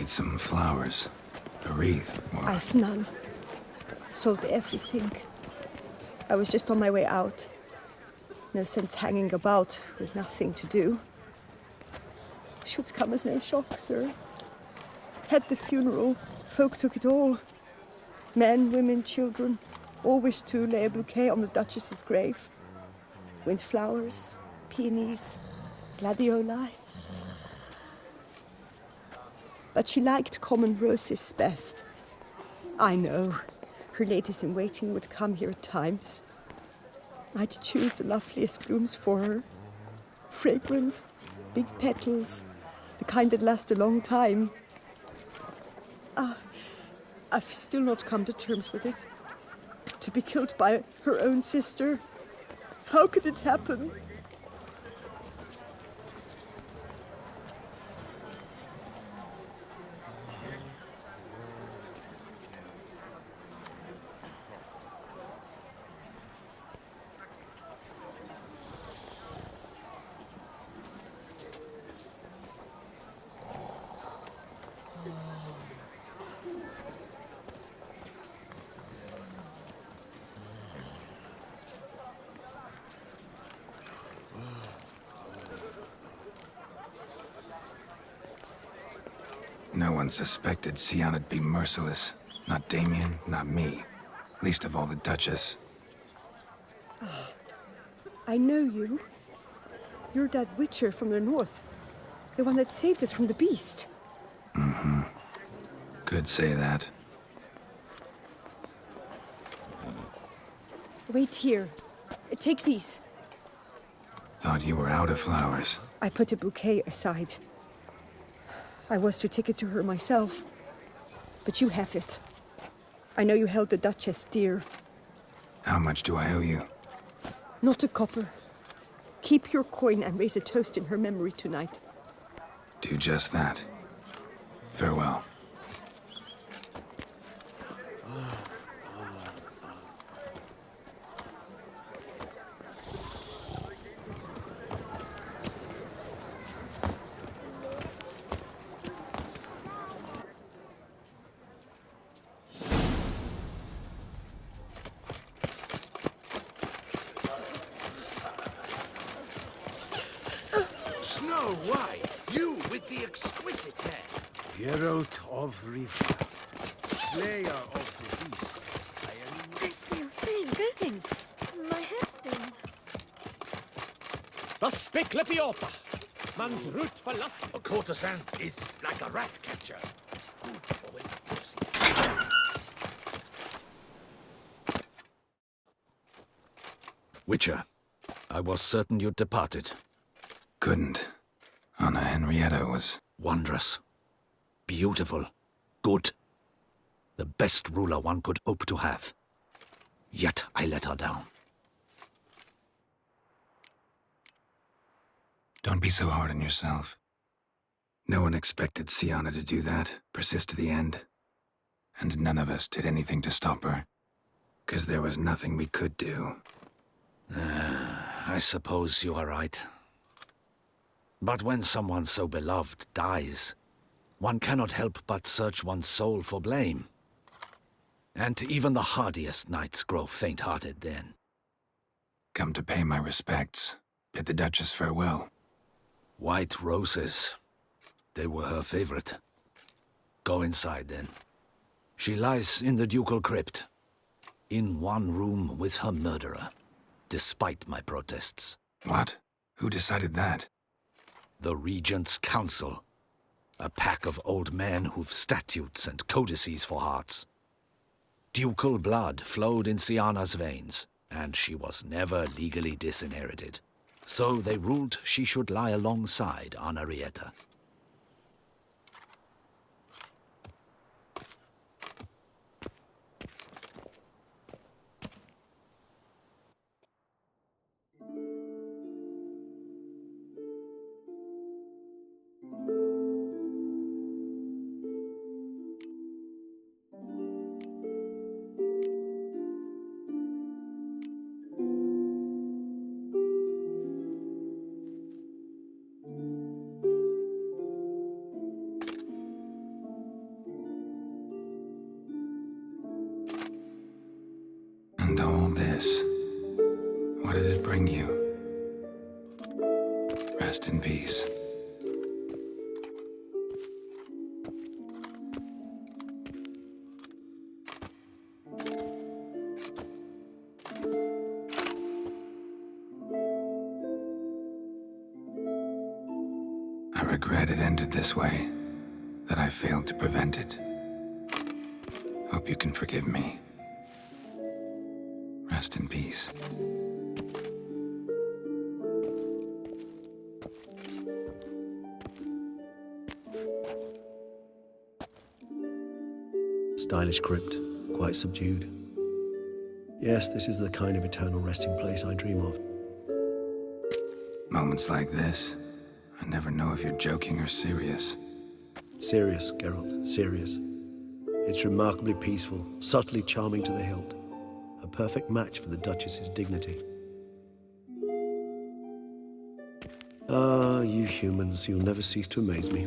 need some flowers. A wreath, or... I've none. Sold everything. I was just on my way out. No sense hanging about with nothing to do. Should come as no shock, sir. Had the funeral. Folk took it all. Men, women, children. All wished to lay a bouquet on the Duchess's grave. Windflowers, peonies, gladioli. But she liked common roses best. I know. Her ladies-in-waiting would come here at times. I'd choose the loveliest blooms for her. Fragrant, big petals, the kind that last a long time. I've still not come to terms with it. To be killed by her own sister. How could it happen? No one suspected Sianna'd be merciless. Not Damien, not me. Least of all the Duchess. I know you. You're that witcher from the north. The one that saved us from the beast. Mm-hmm. Could say that. Wait here. Take these. Thought you were out of flowers. I put a bouquet aside. I was to take it to her myself. But you have it. I know you held the Duchess dear. How much do I owe you? Not a copper. Keep your coin and raise a toast in her memory tonight. Do just that. Farewell. Snow White, you with the exquisite hair. Geralt of Rivia, slayer of the beast. I feel thin. Greetings. My hair stings. Das Speklepiota. Man's root for lust. A courtesan is like a rat catcher. Good for when pussy. Witcher, I was certain you'd departed. Couldn't. Anna Henrietta was... Wondrous. Beautiful. Good. The best ruler one could hope to have. Yet I let her down. Don't be so hard on yourself. No one expected Sianna to do that, persist to the end. And none of us did anything to stop her. 'Cause there was nothing we could do. I suppose you are right. But when someone so beloved dies, one cannot help but search one's soul for blame. And even the hardiest knights grow faint-hearted then. Come to pay my respects. Bid the Duchess farewell. White roses. They were her favorite. Go inside then. She lies in the ducal crypt. In one room with her murderer. Despite my protests. What? Who decided that? The Regent's Council. A pack of old men who've statutes and codices for hearts. Ducal blood flowed in Sianna's veins, and she was never legally disinherited. So they ruled she should lie alongside Anarietta. And all this, what did it bring you? Rest in peace. I regret it ended this way, that I failed to prevent it. Hope you can forgive me. Rest in peace. Stylish crypt, quite subdued. Yes, this is the kind of eternal resting place I dream of. Moments like this, I never know if you're joking or serious. Serious, Geralt, serious. It's remarkably peaceful, subtly charming to the hilt. A perfect match for the Duchess's dignity. Ah, you humans, you'll never cease to amaze me.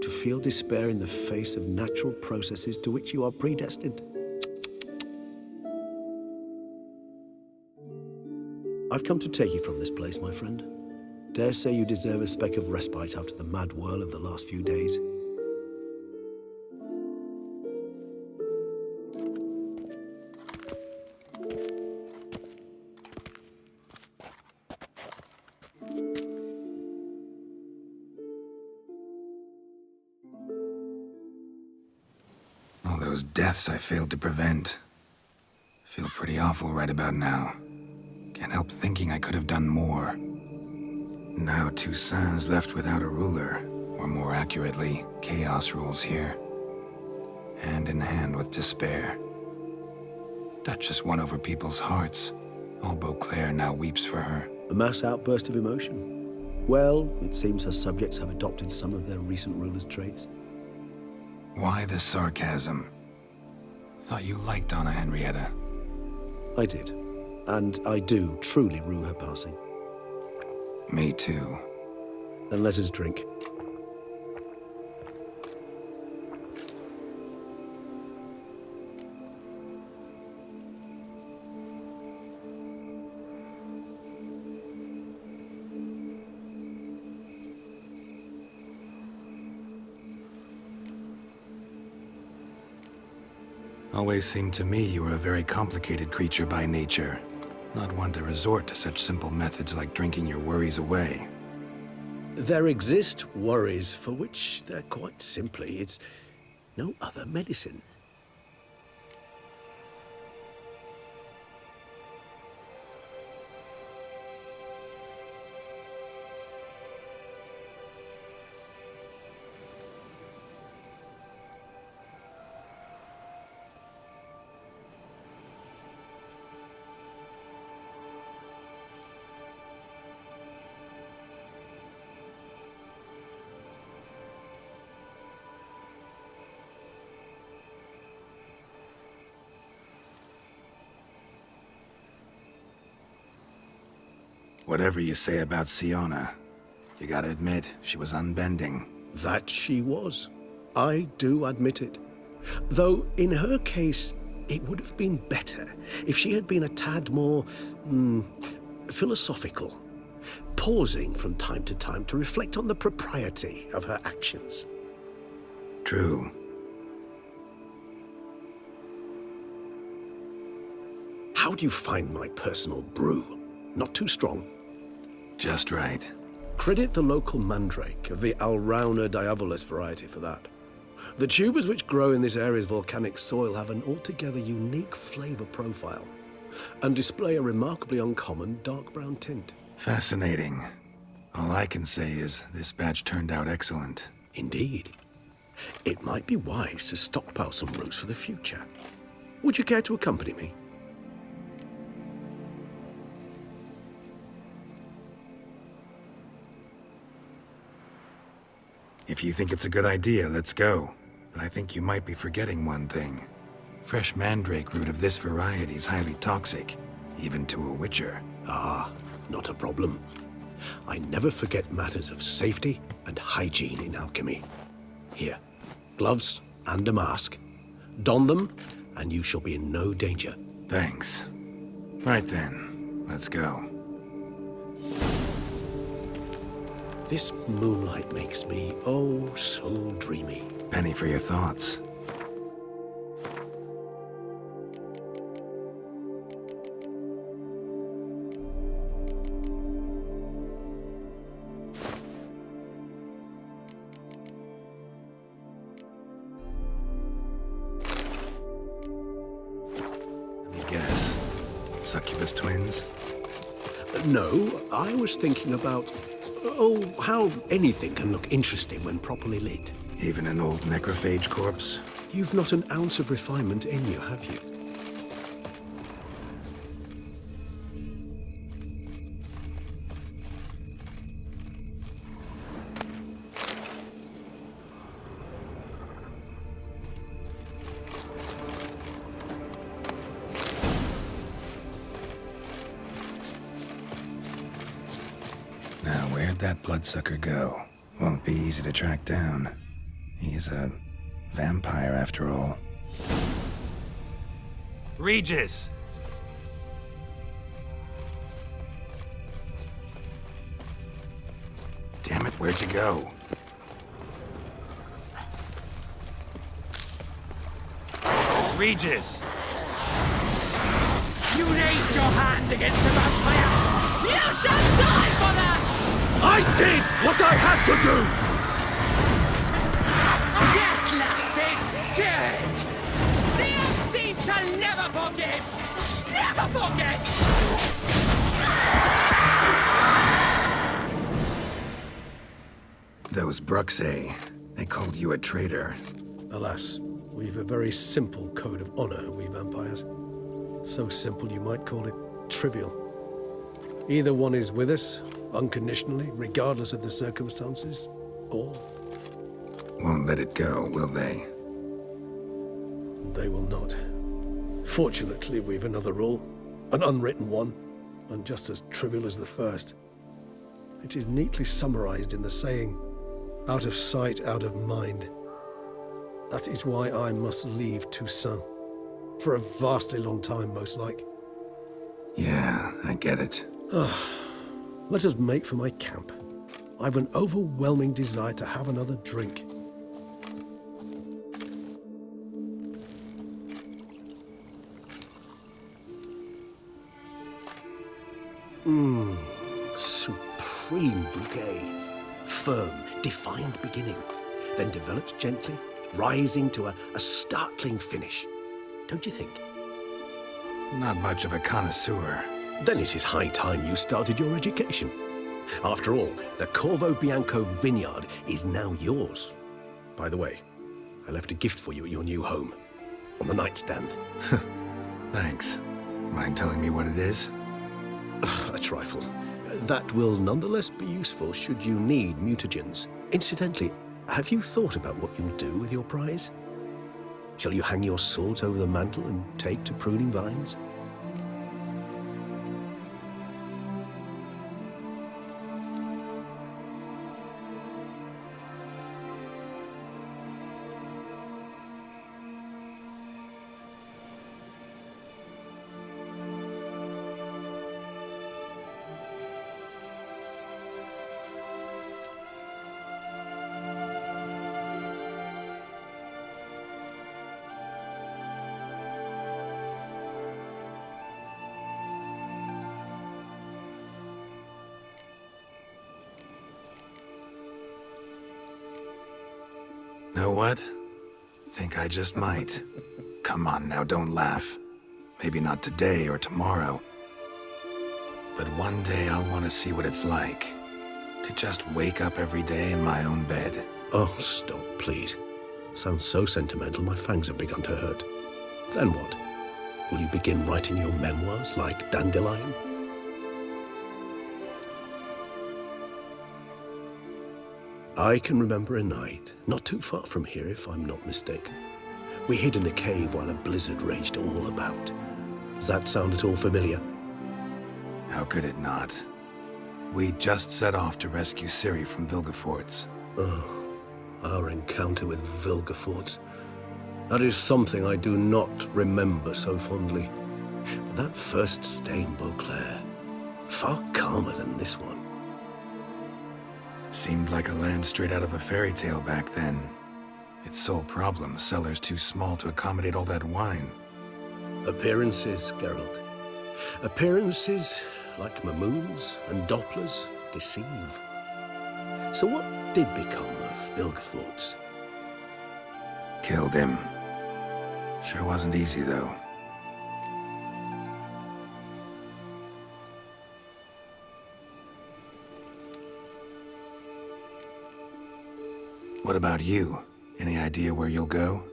To feel despair in the face of natural processes to which you are predestined. I've come to take you from this place, my friend. Dare say you deserve a speck of respite after the mad whirl of the last few days. All those deaths I failed to prevent. Feel pretty awful right about now. Can't help thinking I could have done more. Now Toussaint's left without a ruler, or more accurately, chaos rules here. Hand in hand with despair. Duchess won over people's hearts. All Beauclair now weeps for her. A mass outburst of emotion. Well, it seems her subjects have adopted some of their recent ruler's traits. Why the sarcasm? Thought you liked Donna Henrietta. I did. And I do truly rue her passing. Me too. Then let us drink. Always seemed to me you were a very complicated creature by nature. Not one to resort to such simple methods like drinking your worries away. There exist worries for which they're quite simply, it's no other medicine. Whatever you say about Siona, you gotta admit, she was unbending. That she was. I do admit it. Though, in her case, it would have been better if she had been a tad more, philosophical, pausing from time to time to reflect on the propriety of her actions. True. How do you find my personal brew? Not too strong. Just right. Credit the local mandrake of the Alrauna diabolus variety for that. The tubers which grow in this area's volcanic soil have an altogether unique flavor profile and display a remarkably uncommon dark brown tint. Fascinating. All I can say is this batch turned out excellent. Indeed. It might be wise to stockpile some roots for the future. Would you care to accompany me? If you think it's a good idea, let's go. But I think you might be forgetting one thing. Fresh mandrake root of this variety is highly toxic, even to a witcher. Ah, not a problem. I never forget matters of safety and hygiene in alchemy. Here, gloves and a mask. Don them, and you shall be in no danger. Thanks. Right then, let's go. This moonlight makes me, oh, so dreamy. Penny for your thoughts. Let me guess. Succubus twins? No, I was thinking about, oh, how anything can look interesting when properly lit. Even an old necrophage corpse? You've not an ounce of refinement in you, have you? Now, where'd that bloodsucker go? Won't be easy to track down. He's a vampire, after all. Regis! Damn it, where'd you go? Regis! You raise your hand against the vampire! You shall die for that! I did what I had to do! Death like this, dead! The unseen shall never forgive! Never forget! Those Bruxay, they called you a traitor. Alas, we've a very simple code of honor, we vampires. So simple you might call it trivial. Either one is with us, unconditionally, regardless of the circumstances, or Won't let it go, will they? they will not. Fortunately, we've another rule, an unwritten one, and just as trivial as the first. It is neatly summarized in the saying, out of sight, out of mind. That is why I must leave Toussaint. For a vastly long time, most like. Yeah, I get it. Let us make for my camp. I've an overwhelming desire to have another drink. Supreme bouquet. Firm, defined beginning, then develops gently, rising to a startling finish. Don't you think? Not much of a connoisseur. Then it is high time you started your education. After all, the Corvo Bianco vineyard is now yours. By the way, I left a gift for you at your new home, on the nightstand. Thanks. Mind telling me what it is? A trifle. That will nonetheless be useful should you need mutagens. Incidentally, have you thought about what you'll do with your prize? Shall you hang your swords over the mantle and take to pruning vines? Know what? Think I just might. Come on now, don't laugh. Maybe not today or tomorrow. But one day I'll want to see what it's like. To just wake up every day in my own bed. Oh, stop, please. Sounds so sentimental, my fangs have begun to hurt. Then what? Will you begin writing your memoirs like Dandelion? I can remember a night, not too far from here if I'm not mistaken. We hid in a cave while a blizzard raged all about. Does that sound at all familiar? How could it not? We just set off to rescue Ciri from Vilgefortz. Our encounter with Vilgefortz. That is something I do not remember so fondly. But that first stay in Beauclair, far calmer than this one. Seemed like a land straight out of a fairy tale back then. Its sole problem, cellars too small to accommodate all that wine. Appearances, Geralt. Appearances, like Mamoons and Dopplers, deceive. So what did become of Vilgefortz? Killed him. Sure wasn't easy, though. What about you? Any idea where you'll go?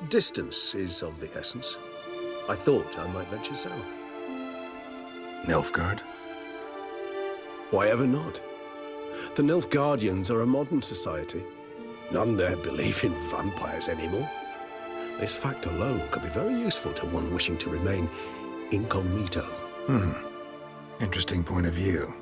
Distance is of the essence. I thought I might venture south. Nilfgaard? Why ever not? The Nilfgaardians are a modern society. None there believe in vampires anymore. This fact alone could be very useful to one wishing to remain incognito. Interesting point of view.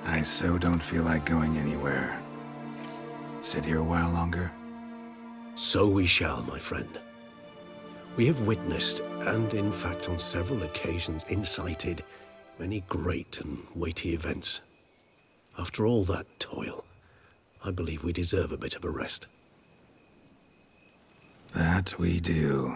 I so don't feel like going anywhere. Sit here a while longer? So we shall, my friend. We have witnessed, and in fact on several occasions incited, many great and weighty events. After all that toil, I believe we deserve a bit of a rest. That we do.